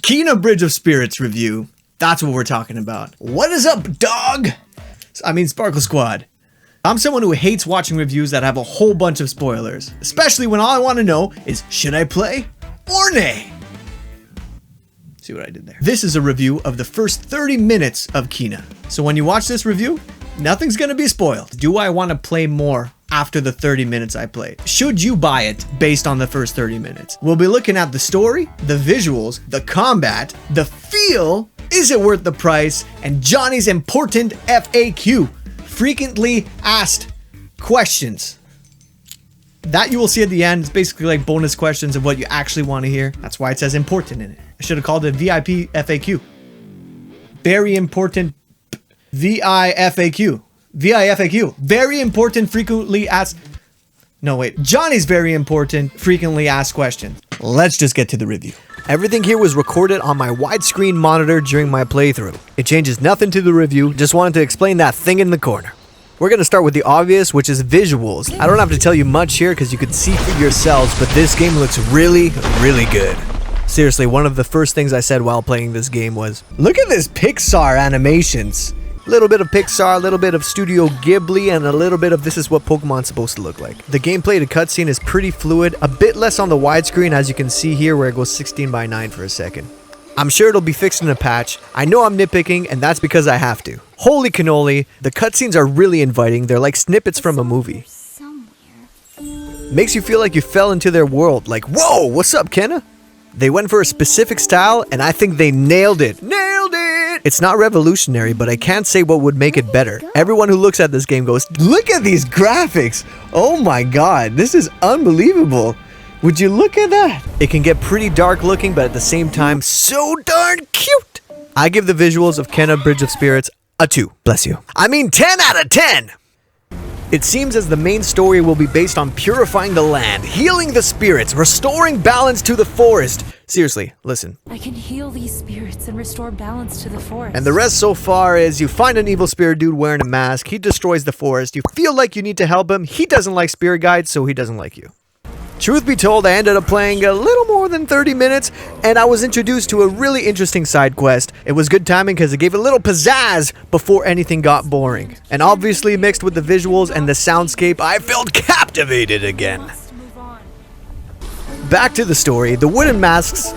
Kena Bridge of Spirits review. That's what we're talking about. What is up, dog? I mean, Sparkle Squad. I'm someone who hates watching reviews that have a whole bunch of spoilers, especially when all I want to know is, should I play or nay? See what I did there? This is a review of the first 30 minutes of Kena. So when you watch this review, nothing's gonna be spoiled. Do I want to play more after the 30 minutes I played? Should you buy it based on the first 30 minutes? We'll be looking at the story, the visuals, the combat, the feel, is it worth the price, and Jawny's important FAQ, frequently asked questions. That you will see at the end. It's basically like bonus questions of what you actually want to hear. That's why it says important in it. I should have called it VIP FAQ. Very important VIFAQ. VIFAQ. Very important frequently asked... No, wait. Jawny's very important frequently asked questions. Let's just get to the review. Everything here was recorded on my widescreen monitor during my playthrough. It changes nothing to the review. Just wanted to explain that thing in the corner. We're going to start with the obvious, which is visuals. I don't have to tell you much here because you can see for yourselves, but this game looks really, really good. Seriously, one of the first things I said while playing this game was, look at this Pixar animations. A little bit of Pixar, a little bit of Studio Ghibli, and a little bit of this is what Pokemon's supposed to look like. The gameplay to cutscene is pretty fluid, a bit less on the widescreen as you can see here where it goes 16:9 for a second. I'm sure it'll be fixed in a patch. I know I'm nitpicking, and that's because I have to. Holy cannoli, the cutscenes are really inviting. They're like snippets from a movie. Makes you feel like you fell into their world. Like, whoa, what's up, Kena? They went for a specific style, and I think they nailed it. Nailed it! It's not revolutionary, but I can't say what would make it better. Everyone who looks at this game goes, look at these graphics! Oh my god, this is unbelievable. Would you look at that? It can get pretty dark looking, but at the same time, so darn cute! I give the visuals of Kena Bridge of Spirits a 2. Bless you. I mean 10 out of 10! It seems as the main story will be based on purifying the land, healing the spirits, restoring balance to the forest. Seriously, listen. I can heal these spirits and restore balance to the forest. And the rest so far is you find an evil spirit dude wearing a mask, he destroys the forest, you feel like you need to help him, he doesn't like spirit guides, so he doesn't like you. Truth be told, I ended up playing a little more than 30 minutes, and I was introduced to a really interesting side quest. It was good timing because it gave a little pizzazz before anything got boring. And obviously mixed with the visuals and the soundscape, I felt captivated again. Back to the story, the wooden masks,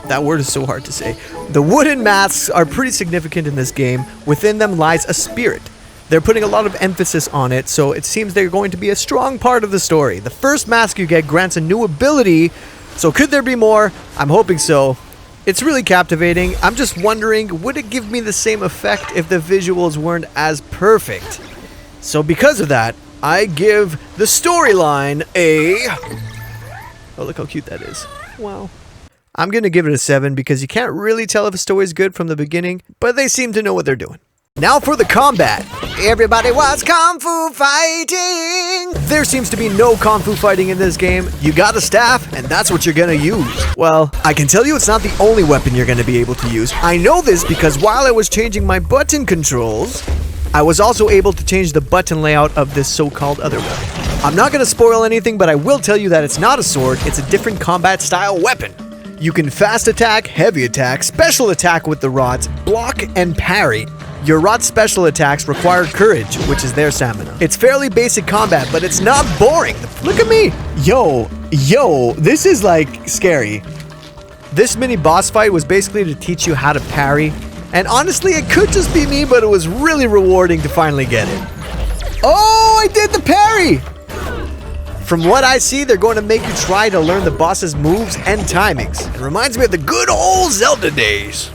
that word is so hard to say. The wooden masks are pretty significant in this game. Within them lies a spirit. They're putting a lot of emphasis on it, so it seems they're going to be a strong part of the story. The first mask you get grants a new ability, so could there be more? I'm hoping so. It's really captivating. I'm just wondering, would it give me the same effect if the visuals weren't as perfect? So because of that, I give the storyline a... Oh, look how cute that is. Wow. I'm going to give it a 7 because you can't really tell if a story is good from the beginning, but they seem to know what they're doing. Now for the combat. Everybody was Kung Fu fighting! There seems to be no Kung Fu fighting in this game. You got a staff, and that's what you're gonna use. Well, I can tell you it's not the only weapon you're gonna be able to use. I know this because while I was changing my button controls, I was also able to change the button layout of this so-called other weapon. I'm not gonna spoil anything, but I will tell you that it's not a sword, it's a different combat style weapon. You can fast attack, heavy attack, special attack with the rods, block, and parry. Your rod special attacks require courage, which is their stamina. It's fairly basic combat, but it's not boring. Look at me! Yo, this is like scary. This mini boss fight was basically to teach you how to parry. And honestly, it could just be me, but it was really rewarding to finally get it. Oh, I did the parry! From what I see, they're going to make you try to learn the boss's moves and timings. It reminds me of the good old Zelda days.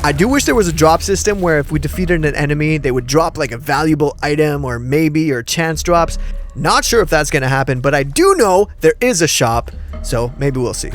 I do wish there was a drop system where if we defeated an enemy, they would drop like a valuable item or maybe or chance drops. Not sure if that's going to happen, but I do know there is a shop, so maybe we'll see.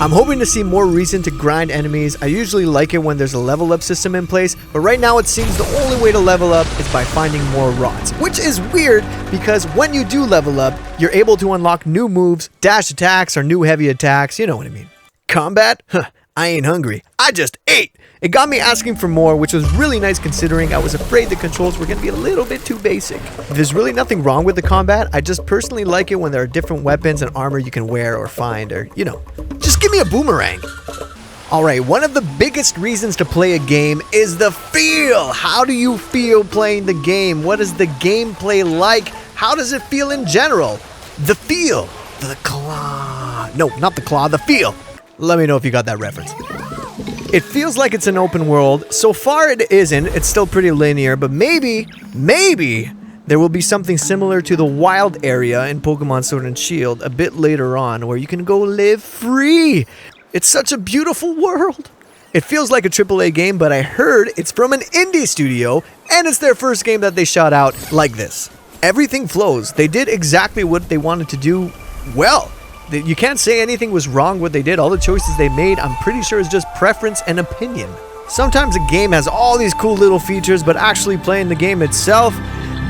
I'm hoping to see more reason to grind enemies. I usually like it when there's a level up system in place, but right now it seems the only way to level up is by finding more rods, which is weird because when you do level up, you're able to unlock new moves, dash attacks, or new heavy attacks, you know what I mean. Combat? Huh, I ain't hungry. I just ate! It got me asking for more, which was really nice considering I was afraid the controls were going to be a little bit too basic. There's really nothing wrong with the combat, I just personally like it when there are different weapons and armor you can wear or find, or, you know, just give me a boomerang. Alright, one of the biggest reasons to play a game is the feel. How do you feel playing the game? What is the gameplay like? How does it feel in general? The feel. The claw. No, not the claw, the feel. Let me know if you got that reference. It feels like it's an open world. So far it isn't. It's still pretty linear, but maybe there will be something similar to the wild area in Pokemon Sword and Shield a bit later on where you can go live free. It's such a beautiful world. It feels like a AAA game, but I heard it's from an indie studio and it's their first game that they shot out like this. Everything flows. They did exactly what they wanted to do well. You can't say anything was wrong what they did. All the choices they made, I'm pretty sure is just preference and opinion. Sometimes a game has all these cool little features, but actually playing the game itself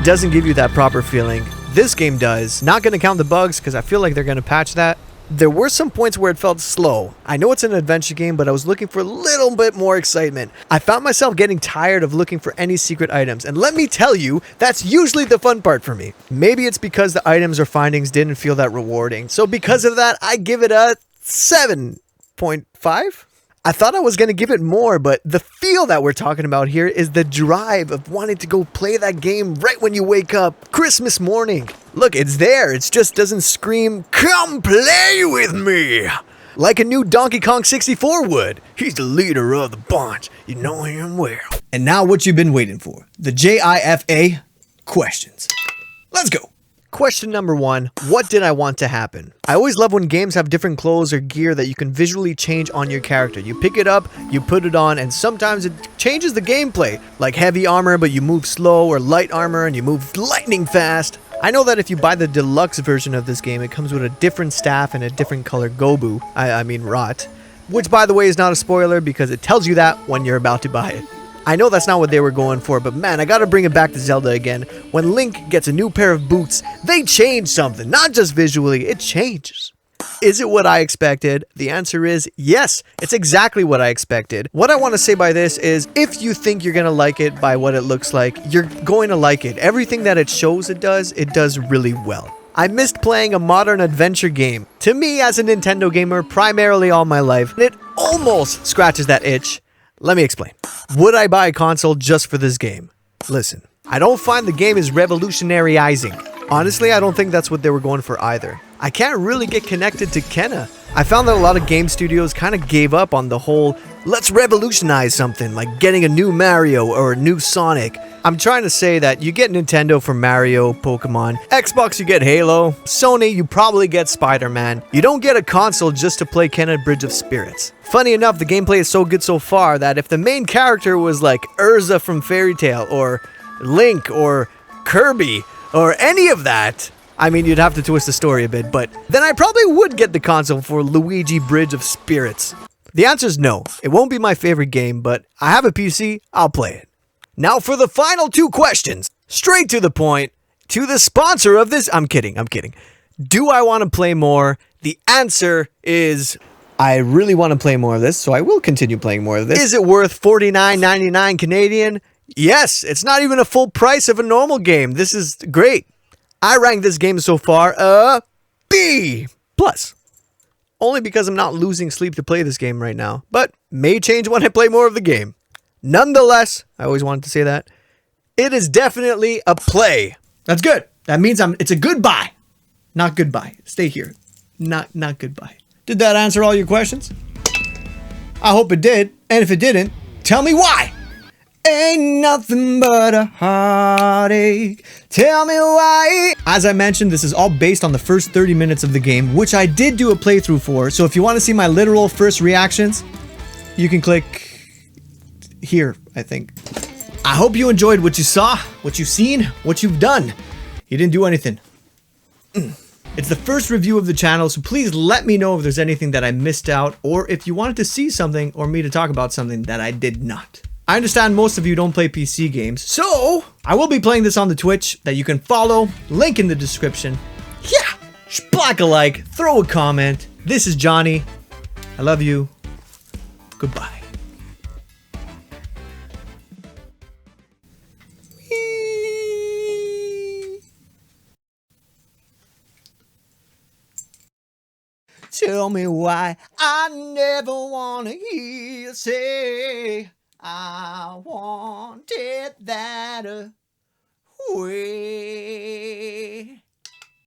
doesn't give you that proper feeling. This game does. Not going to count the bugs because I feel like they're going to patch that. There were some points where it felt slow. I know it's an adventure game, but I was looking for a little bit more excitement. I found myself getting tired of looking for any secret items, and let me tell you, that's usually the fun part for me. Maybe it's because the items or findings didn't feel that rewarding. So because of that, I give it a 7.5? I thought I was going to give it more, but the feel that we're talking about here is the drive of wanting to go play that game right when you wake up, Christmas morning. Look, it's there. It just doesn't scream, "Come play with me," like a new Donkey Kong 64 would. He's the leader of the bunch. You know him well. And now what you've been waiting for. The JIFA questions. Let's go. Question number 1, what did I want to happen? I always love when games have different clothes or gear that you can visually change on your character. You pick it up, you put it on, and sometimes it changes the gameplay. Like heavy armor, but you move slow, or light armor, and you move lightning fast. I know that if you buy the deluxe version of this game, it comes with a different staff and a different color Gobu. I mean Rot. Which, by the way, is not a spoiler because it tells you that when you're about to buy it. I know that's not what they were going for, but man, I gotta bring it back to Zelda again. When Link gets a new pair of boots, they change something, not just visually, it changes. Is it what I expected? The answer is yes, it's exactly what I expected. What I want to say by this is, if you think you're gonna like it by what it looks like, you're going to like it. Everything that it shows it does really well. I missed playing a modern adventure game. To me, as a Nintendo gamer, primarily all my life, it almost scratches that itch. Let me explain. Would I buy a console just for this game? Listen, I don't find the game is revolutionaryizing. Honestly, I don't think that's what they were going for either. I can't really get connected to Kenna. I found that a lot of game studios kind of gave up on the whole, let's revolutionize something, like getting a new Mario or a new Sonic. I'm trying to say that you get Nintendo for Mario, Pokemon, Xbox you get Halo, Sony you probably get Spider-Man. You don't get a console just to play Kenna Bridge of Spirits. Funny enough, the gameplay is so good so far that if the main character was like Urza from Fairy Tail, or Link, or Kirby, or any of that, I mean, you'd have to twist the story a bit, but then I probably would get the console for Luigi Bridge of Spirits. The answer is no. It won't be my favorite game, but I have a PC, I'll play it. Now for the final 2 questions. Straight to the point. To the sponsor of this, I'm kidding. Do I want to play more? The answer is, I really want to play more of this, so I will continue playing more of this. Is it worth $49.99 Canadian? Yes, it's not even a full price of a normal game. This is great. I rank this game so far a B+. Only because I'm not losing sleep to play this game right now, but may change when I play more of the game. Nonetheless, I always wanted to say that, it is definitely a play. That's good. That means it's a goodbye. Not goodbye. Stay here. Not goodbye. Did that answer all your questions? I hope it did. And if it didn't, tell me why. Ain't nothing but a heartache. Tell me why. As I mentioned, this is all based on the first 30 minutes of the game, which I did do a playthrough for. So if you want to see my literal first reactions, you can click here, I think. I hope you enjoyed what you saw, what you've seen, what you've done. You didn't do anything. It's the first review of the channel, so please let me know if there's anything that I missed out, or if you wanted to see something or me to talk about something that I did not. I understand most of you don't play PC games, so I will be playing this on the Twitch that you can follow, link in the description. Yeah, splack a like, throw a comment. This is Jawny. I love you. Goodbye. tell me why. I never want to hear you say I want it that way.